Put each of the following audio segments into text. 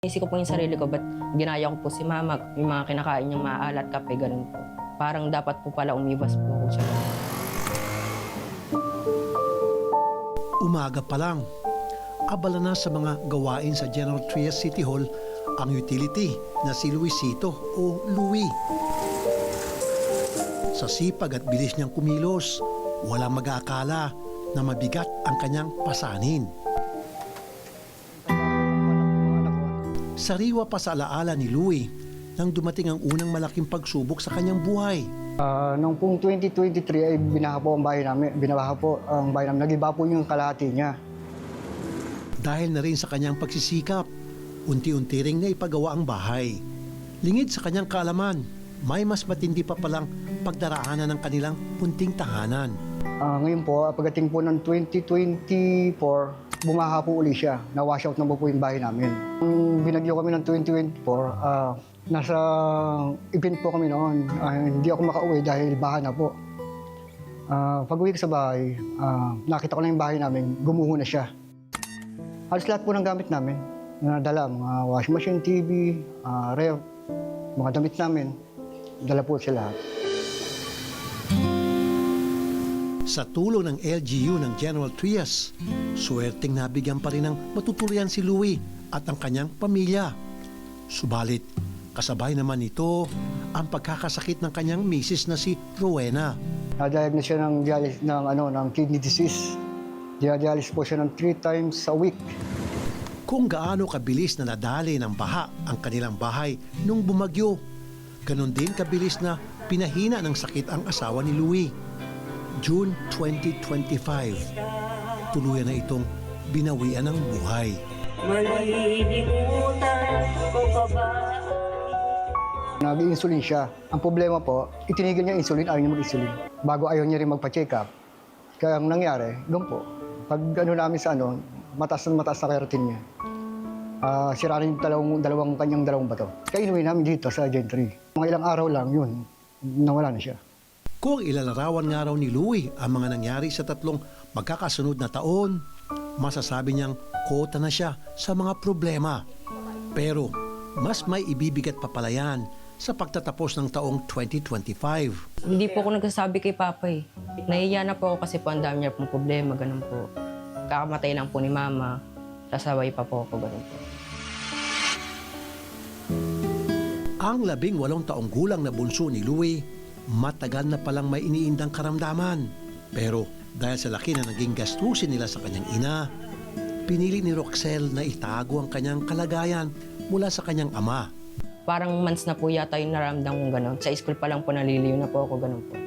Isip ko po yung sarili ko, ba't ginaya ko po si mama, yung mga kinakain niyang maalat, kape, ganun po. Parang dapat po pala umiwas po ako sa ganun. Umaga pa lang, abala na sa mga gawain sa General Trias City Hall ang utility na si Luisito o Louie. Sa sipag at bilis niyang kumilos, walang mag-aakala na mabigat ang kanyang pasanin. Sariwa pa sa alaala ni Louie nang dumating ang unang malaking pagsubok sa kanyang buhay. Noong pong 2023 ay binaha po ang bahay namin. Nag-iba po yung kalahati niya. Dahil na rin sa kanyang pagsisikap, unti-unti ring naipagawa ang bahay. Lingid sa kanyang kaalaman, may mas matindi pa palang pagdaraanan ng kanilang punting tahanan. Ngayon po, pagdating po ng 2024, bumaha po uli siya. Na-wash out na po yung bahay namin. Nung binagyo kami ng 2024, nasa event po kami noon. Hindi ako makauwi dahil baha na po. Pag-uwi ko sa bahay, nakita ko na yung bahay namin, gumuho na siya. Halos lahat po ng gamit namin, nadala, mga washing machine, TV, ref, mga damit namin, dala po sila lahat. Sa tulong ng LGU ng General Trias, suwerteng nabigyan pa rin ng matutuluyan si Louie at ang kanyang pamilya. Subalit, kasabay naman ito ang pagkakasakit ng kanyang misis na si Rowena. Na-diagnose siya ng kidney disease. Dialysis po siya ng 3 times a week. Kung gaano kabilis na nadali ng baha ang kanilang bahay nung bumagyo, ganon din kabilis na pinahina ng sakit ang asawa ni Louie. June 2025, tuluyan na itong binawian ng buhay. Nag-insulin siya. Ang problema po, itinigil niya insulin, ayaw niya mag-insulin. Bago ayaw niya rin magpa-check up. Kaya ang nangyari, doon po, pag namin sa mataas na keratin niya. Sira rin yung dalawang bato. Kaya inuwi namin dito sa Gentry. Mga ilang araw lang yun, nawala na siya. Kung ilalarawan nga raw ni Louie ang mga nangyari sa 3 magkakasunod na taon, masasabi niyang kota na siya sa mga problema. Pero mas may ibibigat pa pala yan sa pagtatapos ng taong 2025. Hindi po ako nagsasabi kay Papa eh. Nahiya na po ako kasi po ang dami niya pong problema, ganun po. Kakamatay lang po ni Mama, sasaway pa po ako, ganun po. Ang 18 taong gulang na bunso ni Louie, matagal na palang may iniindang karamdaman. Pero dahil sa laki na naging gastusin nila sa kanyang ina, pinili ni Roxel na itago ang kanyang kalagayan mula sa kanyang ama. Parang months na po yata yung naramdam kong ganun. Sa school pa lang po naliliw na po ako, ganun po.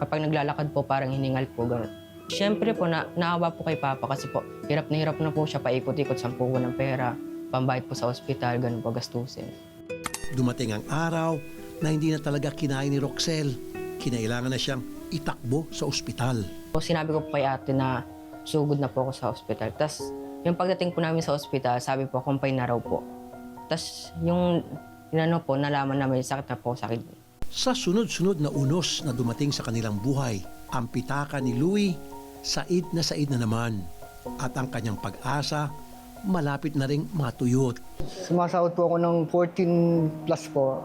Kapag naglalakad po, parang hiningal po, ganun. Siyempre po, naawa po kay Papa kasi po, hirap na po siya paikot-ikot sa puhunan ng pera, pambayad po sa ospital, ganun po, gastusin. Dumating ang araw na hindi na talaga kinain ni Roxel. Kinailangan na siyang itakbo sa ospital. Sinabi ko po kay ate na sugod na po ako sa ospital. Tapos yung pagdating po namin sa ospital, sabi po, kumpay na raw po. Tapos yung nalaman namin, sakit na po sa kidney. Sa sunod-sunod na unos na dumating sa kanilang buhay, ang pitaka ni Louie, said na naman. At ang kanyang pag-asa, malapit na ring matuyot. Sumasahod po ako ng 14 plus po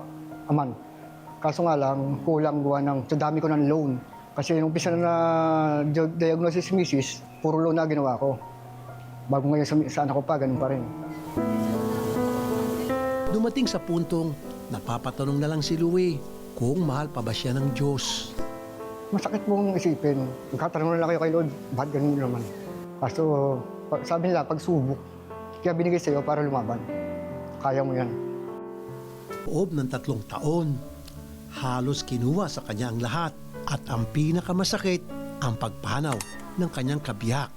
a month. Kaso nga lang, kulang gawa sa dami ko ng loan. Kasi nung umpisa na diagnosis misis, puro loan na ginawa ko. Bago ngayon sa anak ko pa, ganun pa rin. Dumating sa puntong napapatanong na lang si Louie kung mahal pa ba siya ng Diyos. Masakit pong isipin. Magkatanong na lang kayo kay Lord, bakit ganun naman? Kaso sabi nila, pagsubok. Kaya binigay sa'yo para lumaban. Kaya mo yan. Loob ng 3 taon, halos kinuha sa kanya ang lahat at ang pinakamasakit, ang pagpanaw ng kanyang kabiyak.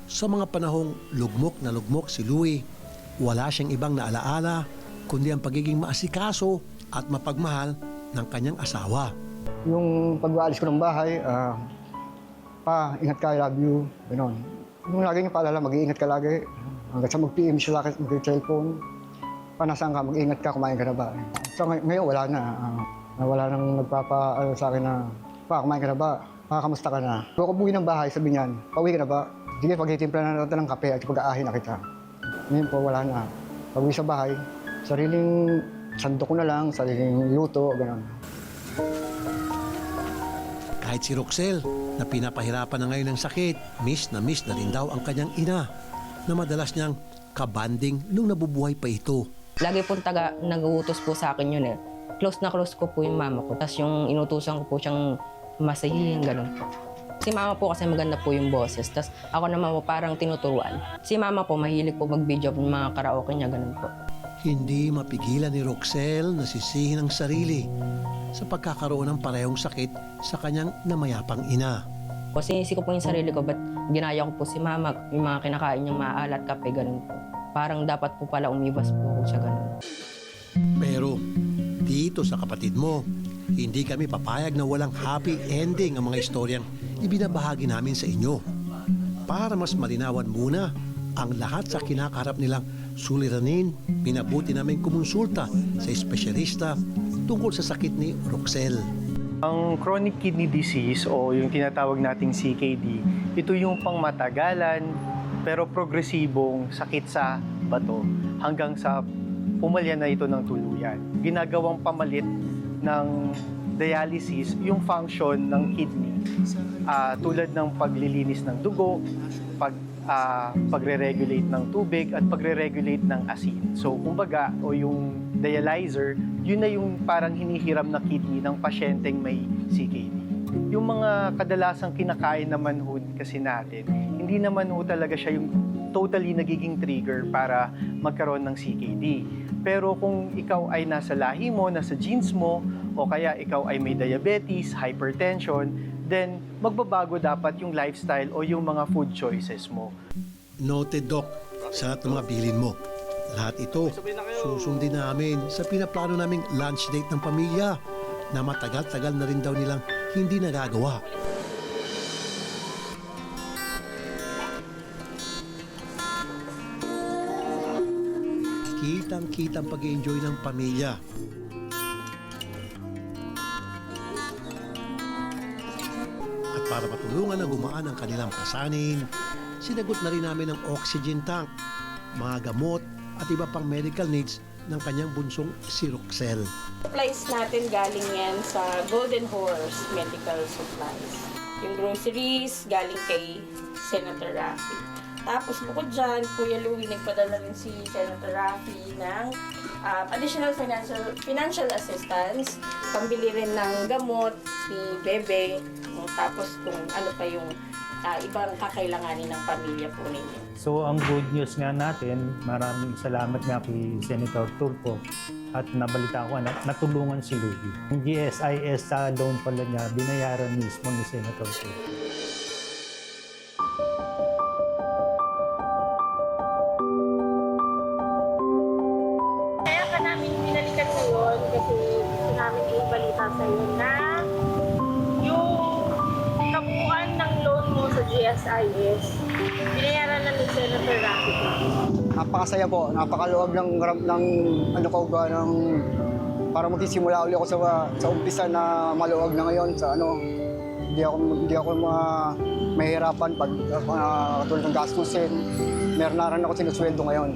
Sa mga panahong lugmok na lugmok si Louie, wala siyang ibang naalaala kundi ang pagiging maasikaso at mapagmahal ng kanyang asawa. Yung pag-aalis ko ng bahay, Pa, ingat ka, I love you. Ganon. Yung lagi niya paalala, mag-iingat ka lagi. Hanggang sa mag-PM siya mag-cellphone. Pa, nasaan ka, mag-iingat ka, kumain ka na ba? So ngayon, wala na. Wala nang nagpapa sa akin na, Pa, kumain ka na ba? Pa, kamusta ka na? Kung ako buwi ng bahay, sabi niyan, pauwi ka na ba? Sige, pag-itimpla na natin ng kape at pag-aahin na kita. Ngayon po, wala na. Pag uwi sa bahay, sariling sandok ko na lang, sariling luto, gano'n. Kahit si Roxel, na pinapahirapan na ngayon ng sakit, miss na rin daw ang kanyang ina na madalas niyang kabanding nung nabubuhay pa ito. Lagi po nag-uutos po sa akin yun eh. Close na close ko po yung mama ko. Tapos yung inutusan ko po siyang masahihin, gano'n po. Si mama po kasi maganda po yung boses. Tapos ako naman po parang tinuturuan. Si mama po mahilig po mag-video ng mga karaoke niya, gano'n po. Hindi mapigilan ni Roxel na sisihin ang sarili sa pagkakaroon ng parehong sakit sa kanyang namayapang ina. Kasi sinisi ko po yung sarili ko, ba't ginaya ko po si mama, yung mga kinakain niyang maalat, kape, gano'n po. Parang dapat po pala umiwas po ako sa gano'n. Pero dito sa kapatid mo, hindi kami papayag na walang happy ending ang mga istoryang ibinabahagi namin sa inyo. Para mas malinawan muna ang lahat sa kinakaharap nilang suliranin, pinabuti namin kumonsulta sa espesyalista tungkol sa sakit ni Roxel. Ang chronic kidney disease o yung tinatawag nating CKD, ito yung pangmatagalan pero progresibong sakit sa bato hanggang sa pumalya na ito ng tuluyan. Ginagawang pamalit ng dialysis yung function ng kidney tulad ng paglilinis ng dugo, pagre-regulate ng tubig at pagre-regulate ng asin. So kumbaga o yung dialyzer, yun na yung parang hinihiram na kidney ng pasyenteng may CKD. Yung mga kadalasang kinakain naman ho kasi natin, hindi naman ho talaga siya yung totally nagiging trigger para magkaroon ng CKD. Pero kung ikaw ay nasa lahi mo, nasa genes mo, o kaya ikaw ay may diabetes, hypertension, then magbabago dapat yung lifestyle o yung mga food choices mo. Noted, Doc, sa lahat ng mga bilin mo. Lahat ito, susundin namin sa pinaplano naming lunch date ng pamilya na matagal-tagal na rin daw nilang hindi nagagawa. Kitang-kitang pag-enjoy ng pamilya. At para matulungan na gumaan ang kanilang pasanin, sinagot na rin namin ang oxygen tank, mga gamot at iba pang medical needs ng kanyang bunsong si Roxel. Supplies natin galing yan sa Golden Horse Medical Supplies. Yung groceries galing kay Senator Raffy. Tapos bukod dyan, Kuya Louie, nagpadala rin si Senator Raffy ng additional financial assistance, pambili rin ng gamot ni Bebe, tapos kung ano pa yung ibang kakailanganin ng pamilya po ninyo. So ang good news nga natin, maraming salamat nga kay Senator Tulfo at nabalita ko na natulungan si Louie. Yung GSIS sa loan pala niya, binayaran mismo ni Senator Tulfo. Kaya ka namin binalikan ngayon kasi gusto namin ibalita sa iyo na yung kabuuan ng loan mo sa GSIS, binayaran na ni Senator Raffy. Napakasaya po, napakaluwag ng para magsisimula ulit ako sa umpisa na maluwag na ngayon sa hindi ako mahirapan pag katulad ng gastusin. Meron na rin ako sinusweldo ngayon.